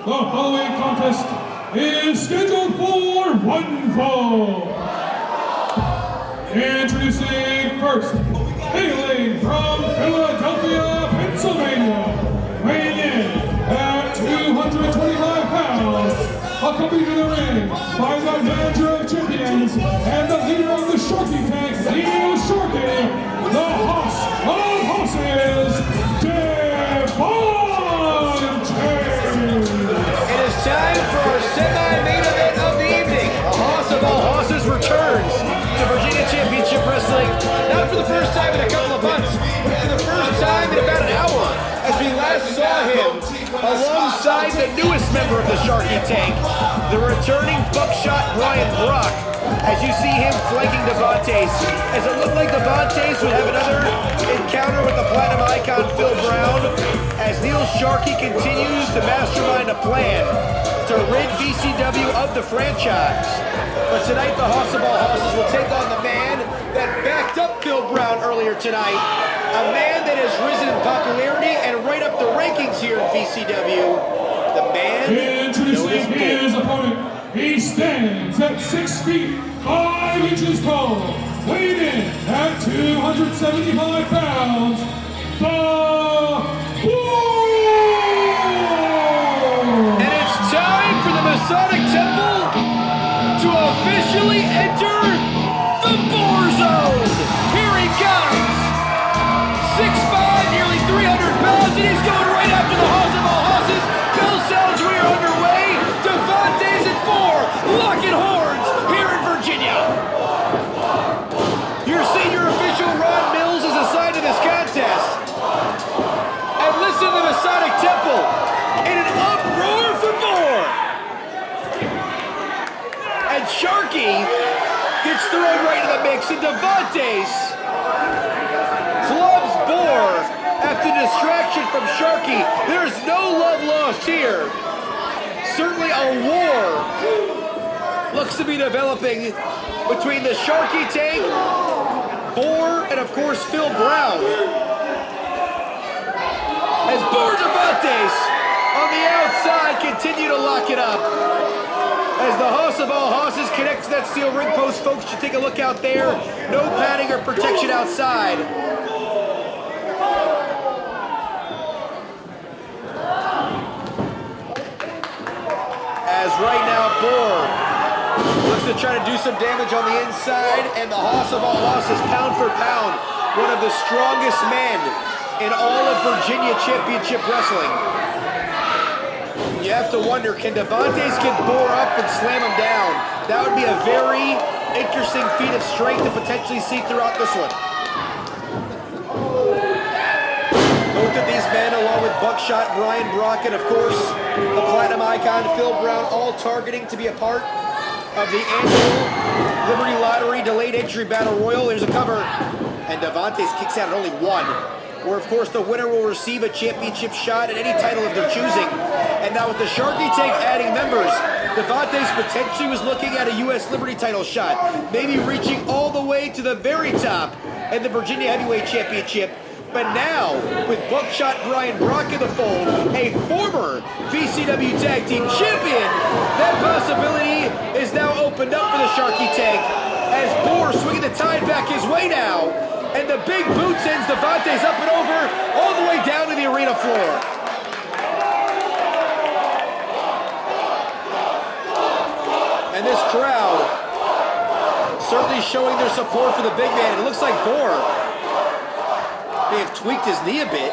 The following contest is scheduled for one fall. Introducing first, hailing from Philadelphia, Pennsylvania, weighing in at 225 pounds, accompanied in the ring by the manager of champions and the leader of the Sharky Tank, Neil Sharky, the Hoss of Hosses, Devantes. It is time for our semi-main event of the evening. A Hoss of all Hosses returns to Virginia Championship Wrestling, not for the first time in a couple of months, but for the first time in about an hour, as we last saw him alongside the newest member of the Sharky Tank, the returning buckshot Brian Brock, as you see him flanking Devantes, as it looked like Devantes would have another encounter with the Platinum icon Phil Brown, as Neil Sharky continues to mastermind a plan to rid VCW of the franchise. But tonight, the Hoss of all Hosses will take on the man that backed up Phil Brown earlier tonight, a man that has risen in popularity and right up the rankings here in VCW, the man Introducing his opponent, he stands at 6 feet 5 inches tall, weighing in at 275 pounds, the Boar! And it's time for the Masonic Temple to officially enter the Boar Zone. Here he comes. 6'5", nearly 300 pounds, and he's going right after the Hoss of all Hosses. Bell sounds we are underway. Devantes and Boar locking horns here in Virginia. Your senior official, Ron Mills, is assigned to this contest. And listen to the Masonic Temple in an uproar for Boar. And Sharky gets thrown right in the mix, and Devantes clubs Boar after distraction from Sharky. There's no love lost here. Certainly a war looks to be developing between the Sharky Tank, Boar, and of course Phil Brown. As Boar and Devantes on the outside continue to lock it up. As the Hoss of all Hosses connects to that steel ring post, folks should take a look out there. No padding or protection outside. As right now, Boar looks to try to do some damage on the inside, and the Hoss of all Hosses, pound for pound, one of the strongest men in all of Virginia Championship Wrestling. You have to wonder, can Devantes get Boar up and slam him down? That would be a very interesting feat of strength to potentially see throughout this one. Both of these men, along with Buckshot, Brian Brock, and of course, the Platinum icon Phil Brown, all targeting to be a part of the annual Liberty Lottery Delayed Entry Battle Royal. There's a cover, and Devantes kicks out at only one, where of course the winner will receive a championship shot at any title of their choosing. And now with the Sharky Tank adding members, Devantes potentially was looking at a U.S. Liberty title shot, maybe reaching all the way to the very top in the Virginia Heavyweight Championship. But now, with Buckshot Brian Brock in the fold, a former VCW Tag Team Champion, that possibility is now opened up for the Sharky Tank, as Boar swinging the tide back his way now, and the big boot sends Devantes up and over, all the way down to the arena floor. And this crowd certainly showing their support for the big man. It looks like Boar may have tweaked his knee a bit.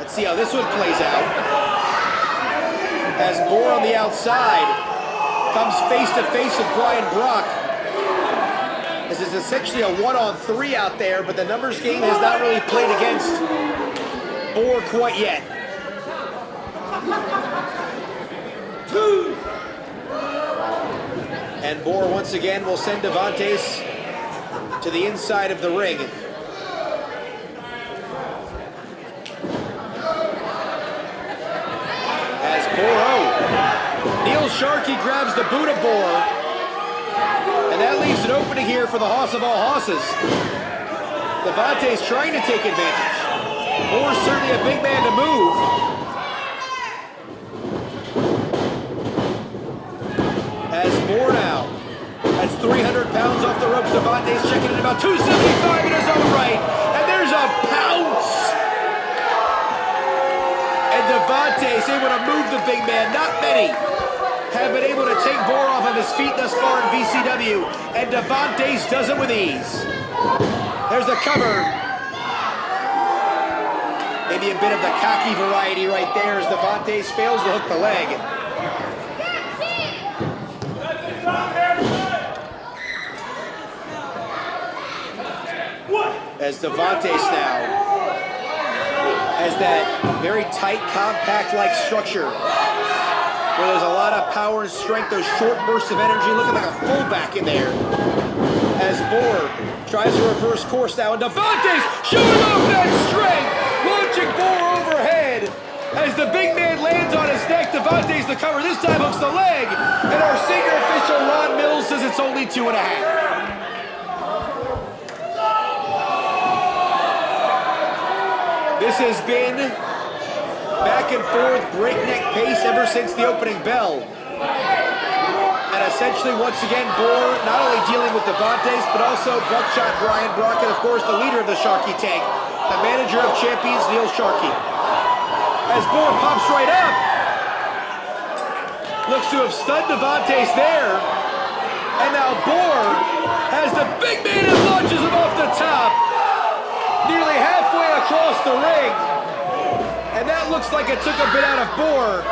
Let's see how this one plays out. As Boar on the outside comes face to face with Brian Brock. This is essentially a 1-on-3 out there, but the numbers game has not really played against Boar quite yet. And Boar once again will send Devantes to the inside of the ring. As Boar, Neil Sharky grabs the boot of Boar, and that leaves an opening here for the Hoss of all Hosses. Devantes trying to take advantage. Boar's certainly a big man to move. Boar now. That's 300 pounds off the ropes. Devantes checking in about 275 in his own right. And there's a pounce. And Devantes able to move the big man. Not many have been able to take Boar off of his feet thus far in VCW. And Devantes does it with ease. There's the cover. Maybe a bit of the cocky variety right there as Devantes fails to hook the leg. As Devantes now has that very tight, compact-like structure where there's a lot of power and strength, those short bursts of energy, looking like a fullback in there. As Boar tries to reverse course now, and Devantes showing off that strength, launching Boar overhead. As the big man lands on his neck, Devantes the cover, this time hooks the leg, and our senior official Ron Mills says it's only 2.5. This has been back and forth, breakneck pace ever since the opening bell. And essentially, once again, Boar not only dealing with Devantes, but also Buckshot Brian Brockett, of course, the leader of the Sharky Tank, the manager of champions, Neil Sharkey. As Boar pops right up, looks to have stunned Devantes there. And now Boar has the big man and launches him off the top. Nearly halfway across the ring. And that looks like it took a bit out of Boar.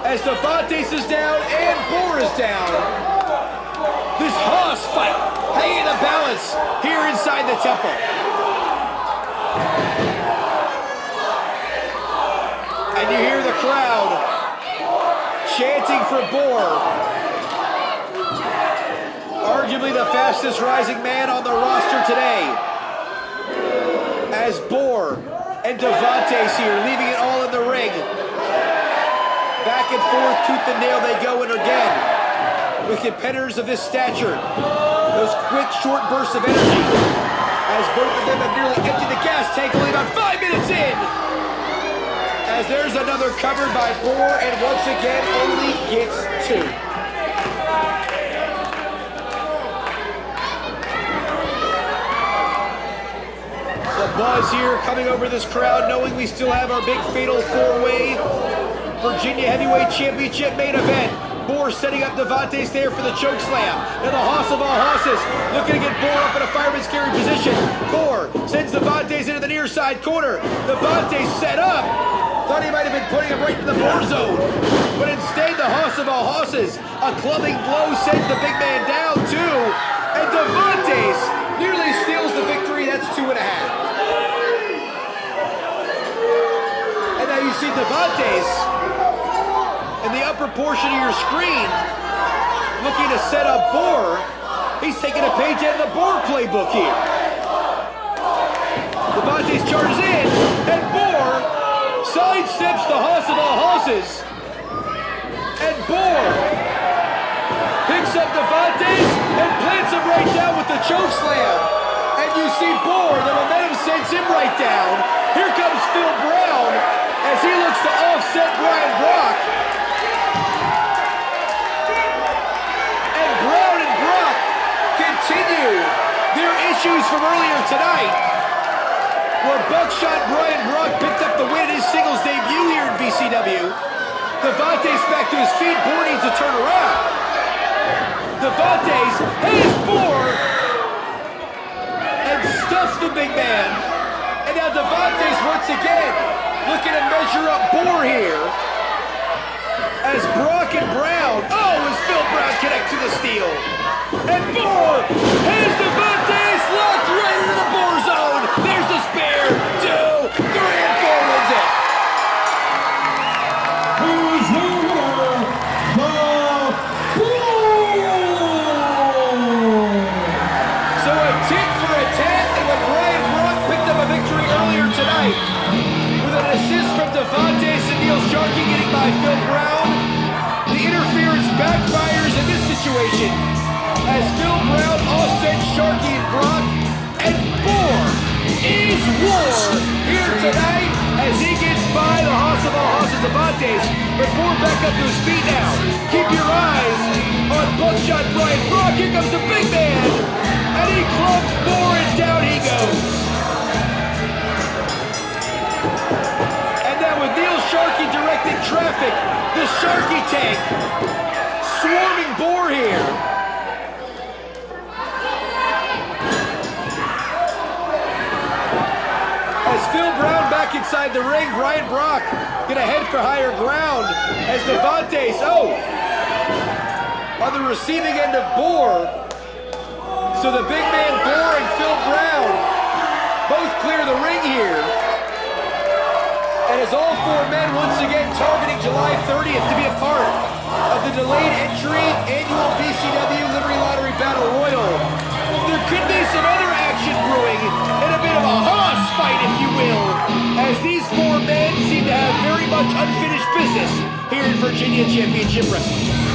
As Devantes is down and Boar is down. This Hoss fight hanging in the balance here inside the temple. And you hear the crowd chanting for Boar. Arguably the fastest rising man on the roster today. As Boar and Devantes here, leaving it all in the ring. Back and forth, tooth and nail they go, and again, with competitors of this stature, those quick, short bursts of energy, as both of them have nearly emptied the gas tank, only about 5 minutes in. As there's another covered by Boar, and once again, only gets 2. Buzz here coming over this crowd, knowing we still have our big fatal 4-way Virginia Heavyweight Championship main event. Boar setting up Devantes there for the choke slam. And the Hoss of all Hosses looking to get Boar up in a fireman's carry position. Boar sends Devantes into the near side corner. Devantes set up. Thought he might have been putting him right in the Boar zone. But instead, the Hoss of all Hosses, a clubbing blow sends the big man down too. And Devantes nearly steals the victory. That's 2.5. Now you see Devantes in the upper portion of your screen looking to set up Boar. He's taking a page out of the Boar playbook here. Devantes charges in, and Boar sidesteps the Hoss of all Hosses. And Boar picks up Devantes and plants him right down with the choke slam. And you see Boar, the momentum sends him right down. Here comes Phil Brown as he looks to offset Brian Brock. And Brown and Brock continue their issues from earlier tonight, where Buckshot Brian Brock picked up the win in his singles debut here in VCW. Devantes back to his feet. Boar needs to turn around. Devantes has Boar and stuffs the big man. And now Devantes once again looking to measure up Boar here. As Brock and Brown, as Phil Brown connect to the steel. And Boar has Devantes locked right into the Boar zone. There's the spear, 2, 3, and 4 wins it. Who's the winner? The Boar! So a tit for a tat, and when Brian Brock picked up a victory earlier tonight, with an assist from Devantes and Neil Sharkey getting by Phil Brown, the interference backfires in this situation as Phil Brown offsets Sharkey and Brock, and Boar is war here tonight as he gets by the Hoss of all Hosses, Devantes, but Boar back up to his feet now. Keep your eyes on Buck buckshot Brian Brock. Here comes the big man. And he clubs Boar and down he goes. And now with Neil Sharkey directing traffic, the Sharkey tank swarming Boar here. As Phil Brown back inside the ring, Brian Brock gonna head for higher ground as Devantes, on the receiving end of Boar. So the big man Boar and Phil Brown both clear the ring here. And as all four men once again targeting July 30th to be a part of the delayed entry annual BCW Liberty Lottery Battle Royal, there could be some other action brewing and a bit of a Hoss fight, if you will, as these four men seem to have very much unfinished business here in Virginia Championship Wrestling.